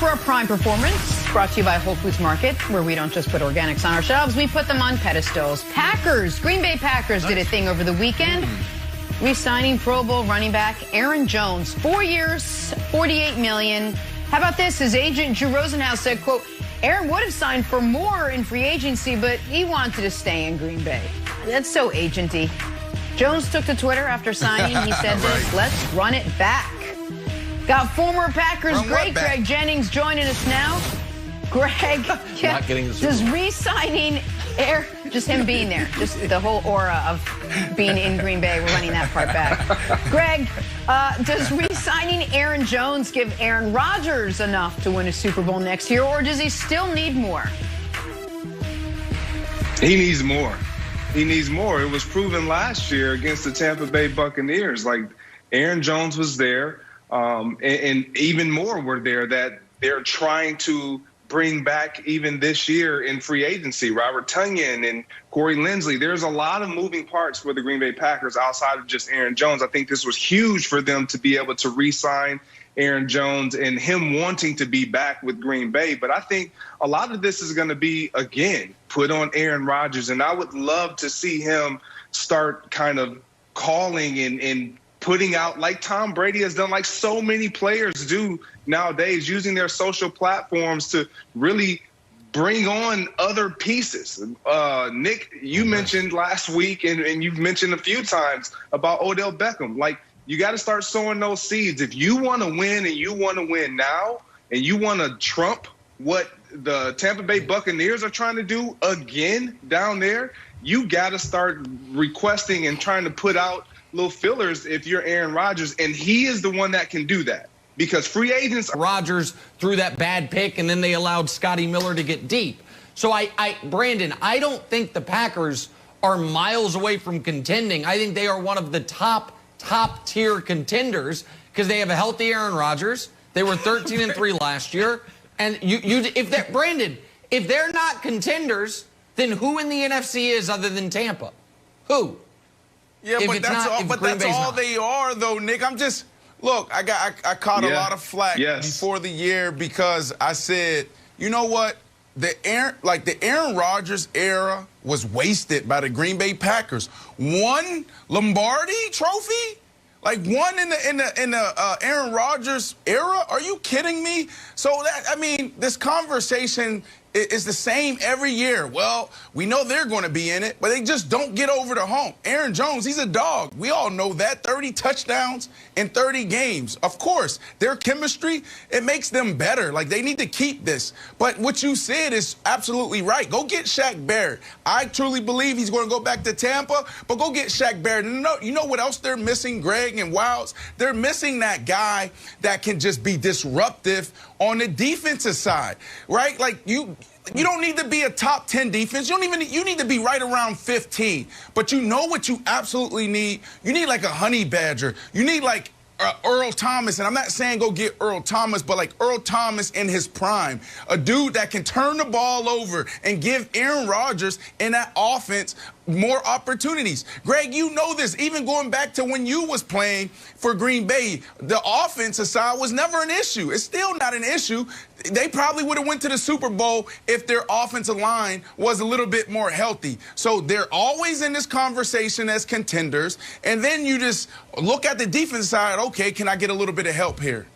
for a Prime Performance, brought to you by Whole Foods Market, where we don't just put organics on our shelves, we put them on pedestals. Green Bay Packers did a thing over the weekend, re-signing Pro Bowl running back Aaron Jones. 4 years, $48 million. How about this? His agent, Drew Rosenhaus, said, quote, Aaron would have signed for more in free agency, but he wanted to stay in Green Bay. That's so agenty. Jones took to Twitter after signing. He said this, let's run it back. Got former Packers great Greg Jennings joining us now. Greg, does re-signing just him being there, just the whole aura of being in Green Bay, we're running that part back. Greg, does re-signing Aaron Jones give Aaron Rodgers enough to win a Super Bowl next year, or does he still need more? He needs more. He needs more. It was proven last year against the Tampa Bay Buccaneers. Like, Aaron Jones was there, and even more were there that they're trying to bring back even this year in free agency. Robert Tonyan and Corey Linsley. There's a lot of moving parts for the Green Bay Packers outside of just Aaron Jones. I think this was huge for them to be able to re-sign Aaron Jones and him wanting to be back with Green Bay. But I think a lot of this is going to be, again, put on Aaron Rodgers. And I would love to see him start kind of calling and putting out, like Tom Brady has done, like so many players do nowadays, using their social platforms to really bring on other pieces. Nick, you mentioned last week, and you've mentioned a few times about Odell Beckham. Like, you got to start sowing those seeds. If you want to win, and you want to win now, and you want to trump what the Tampa Bay Buccaneers are trying to do again down there, you got to start requesting and trying to put out little fillers if you're Aaron Rodgers, and he is the one that can do that. Because free agents... Rodgers threw that bad pick, and then they allowed Scotty Miller to get deep. So, Brandon, I don't think the Packers are miles away from contending. I think they are one of the top-tier contenders because they have a healthy Aaron Rodgers. They were 13-3 last year. And Brandon, if they're not contenders, then who in the NFC is other than Tampa? Who? Yeah, but that's all they are, though, Nick. Look, I caught a lot of flack before the year because I said, you know what? The Aaron Rodgers era was wasted by the Green Bay Packers. One Lombardi trophy? Like, one in the Aaron Rodgers era? Are you kidding me? So this conversation is the same every year. Well, we know they're going to be in it, but they just don't get over the hump. Aaron Jones, he's a dog. We all know that. 30 touchdowns in 30 games. Of course, their chemistry, it makes them better. Like, they need to keep this. But what you said is absolutely right. Go get Shaq Barrett. I truly believe he's going to go back to Tampa, but go get Shaq Barrett. You know what else they're missing, Greg and Wilds? They're missing that guy that can just be disruptive on the defensive side, right? Like, you don't need to be a top 10 defense. You need to be right around 15. But you know what you absolutely need? You need like a honey badger. You need like Earl Thomas, and I'm not saying go get Earl Thomas, but like Earl Thomas in his prime. A dude that can turn the ball over and give Aaron Rodgers in that offense more opportunities. Greg, you know this. Even going back to when you was playing for Green Bay, the offensive side was never an issue. It's still not an issue. They probably would have went to the Super Bowl if their offensive line was a little bit more healthy. So they're always in this conversation as contenders, and then you just look at the defense side. Okay, can I get a little bit of help here?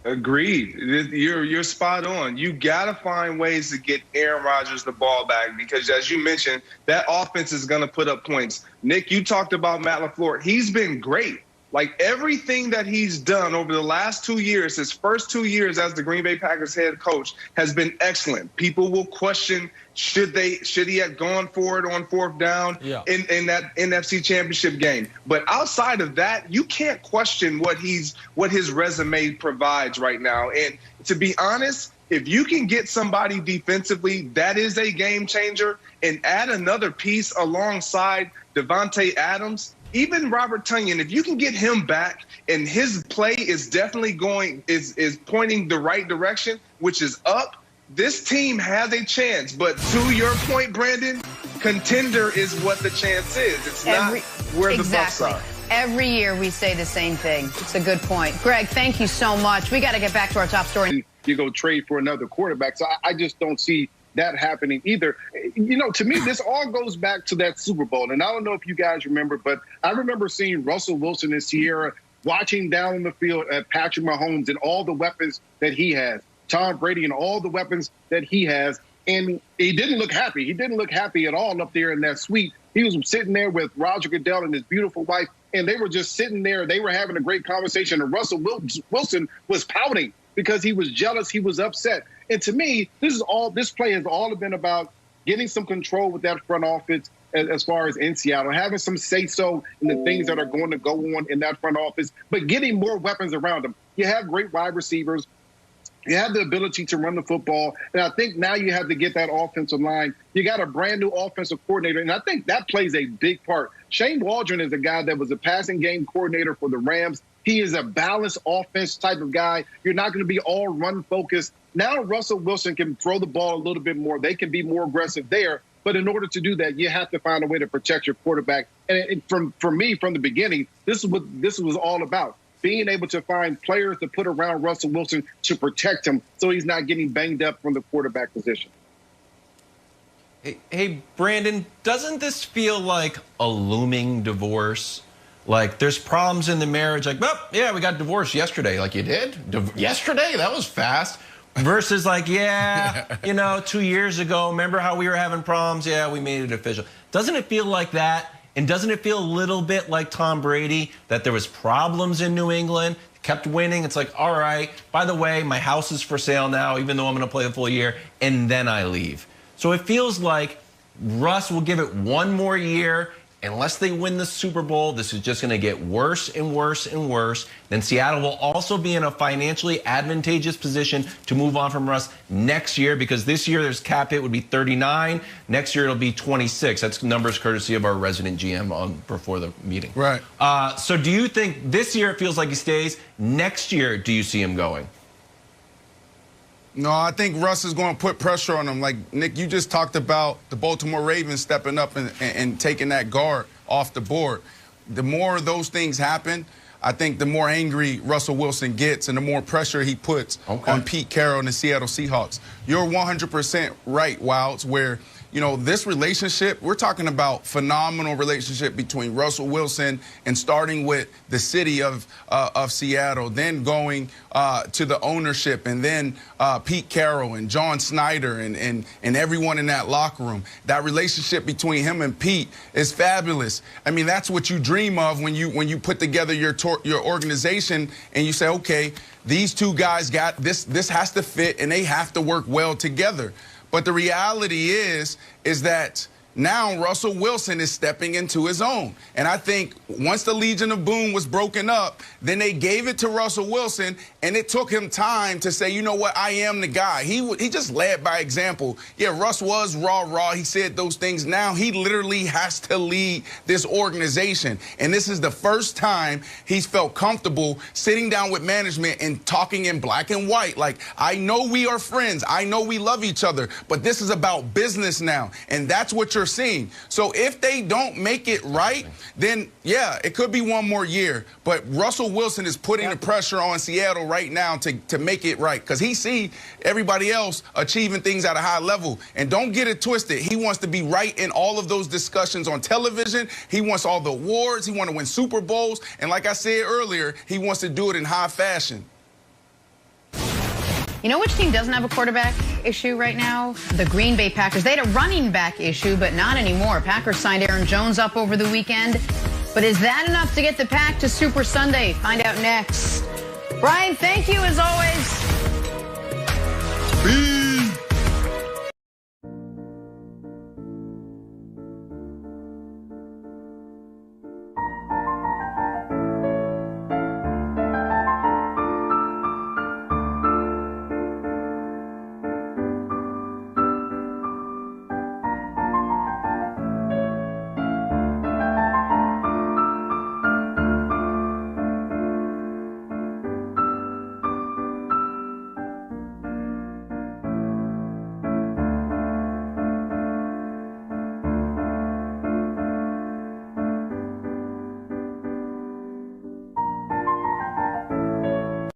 Agreed. You're spot on. You got to find ways to get Aaron Rodgers the ball back because, as you mentioned, that offense is going to put up points. Nick, you talked about Matt LaFleur. He's been great. Like, everything that he's done over the last 2 years, his first 2 years as the Green Bay Packers head coach, has been excellent. People will question, should he have gone for it on fourth down in that NFC Championship game? But outside of that, you can't question what his resume provides right now. And to be honest, if you can get somebody defensively, that is a game changer, and add another piece alongside Devontae Adams, even Robert Tonyan, if you can get him back and his play is definitely is pointing the right direction, which is up, this team has a chance. But to your point, Brandon, contender is what the chance is. It's not where the Bucs are. Every year we say the same thing. It's a good point. Greg, thank you so much. We got to get back to our top story. You go trade for another quarterback. So I just don't see that happening either. You know, to me, this all goes back to that Super Bowl. And I don't know if you guys remember, but I remember seeing Russell Wilson and Sierra watching down the field at Patrick Mahomes and all the weapons that he has, Tom Brady and all the weapons that he has. And he didn't look happy. He didn't look happy at all up there in that suite. He was sitting there with Roger Goodell and his beautiful wife, and they were just sitting there. They were having a great conversation, and Russell Wilson was pouting because he was jealous. He was upset. And to me, this play has all been about getting some control with that front office as far as in Seattle, having some say-so in the things that are going to go on in that front office, but getting more weapons around them. You have great wide receivers. You have the ability to run the football. And I think now you have to get that offensive line. You got a brand new offensive coordinator, and I think that plays a big part. Shane Waldron is a guy that was a passing game coordinator for the Rams. He is a balanced offense type of guy. You're not going to be all run focused. Now Russell Wilson can throw the ball a little bit more. They can be more aggressive there. But in order to do that, you have to find a way to protect your quarterback. And for me, from the beginning, this is what this was all about. Being able to find players to put around Russell Wilson to protect him so he's not getting banged up from the quarterback position. Hey, Brandon, doesn't this feel like a looming divorce? Like, there's problems in the marriage. Like, well, yeah, we got divorced yesterday. Like, you did? Yesterday? That was fast. Versus like, yeah, you know, 2 years ago, remember how we were having problems? Yeah, we made it official. Doesn't it feel like that? And doesn't it feel a little bit like Tom Brady, that there was problems in New England, kept winning? It's like, all right, by the way, my house is for sale now, even though I'm going to play the full year, and then I leave. So it feels like Russ will give it one more year. Unless they win the Super Bowl, this is just going to get worse and worse and worse. Then Seattle will also be in a financially advantageous position to move on from Russ next year, because this year there's cap hit would be 39. Next year it'll be 26. That's numbers courtesy of our resident GM before the meeting. Right. So do you think this year it feels like he stays? Next year, do you see him going? No, I think Russ is going to put pressure on him. Like, Nick, you just talked about the Baltimore Ravens stepping up and taking that guard off the board. The more those things happen, I think the more angry Russell Wilson gets and the more pressure he puts on Pete Carroll and the Seattle Seahawks. You're 100% right, Wilds, where, you know, this relationship, we're talking about phenomenal relationship between Russell Wilson and starting with the city of Seattle, then going to the ownership, and then Pete Carroll and John Snyder and everyone in that locker room. That relationship between him and Pete is fabulous. I mean, that's what you dream of when you put together your organization and you say, okay, these two guys got this. This has to fit, and they have to work well together. But the reality is that now Russell Wilson is stepping into his own. And I think once the Legion of Boom was broken up, then they gave it to Russell Wilson, and it took him time to say, you know what, I am the guy. He just led by example. Yeah, Russ was raw. He said those things. Now he literally has to lead this organization. And this is the first time he's felt comfortable sitting down with management and talking in black and white. Like, I know we are friends. I know we love each other. But this is about business now. And that's what you're seeing. So if they don't make it right, then yeah, it could be one more year. But Russell Wilson is putting the pressure on Seattle right now to make it right, because he see everybody else achieving things at a high level. And don't get it twisted. He wants to be right in all of those discussions on television. He wants all the awards. He wants to win Super Bowls. And like I said earlier, he wants to do it in high fashion. You know which team doesn't have a quarterback issue right now? The Green Bay Packers. They had a running back issue, but not anymore. Packers signed Aaron Jones up over the weekend. But is that enough to get the Pack to Super Sunday? Find out next. Brian, thank you as always.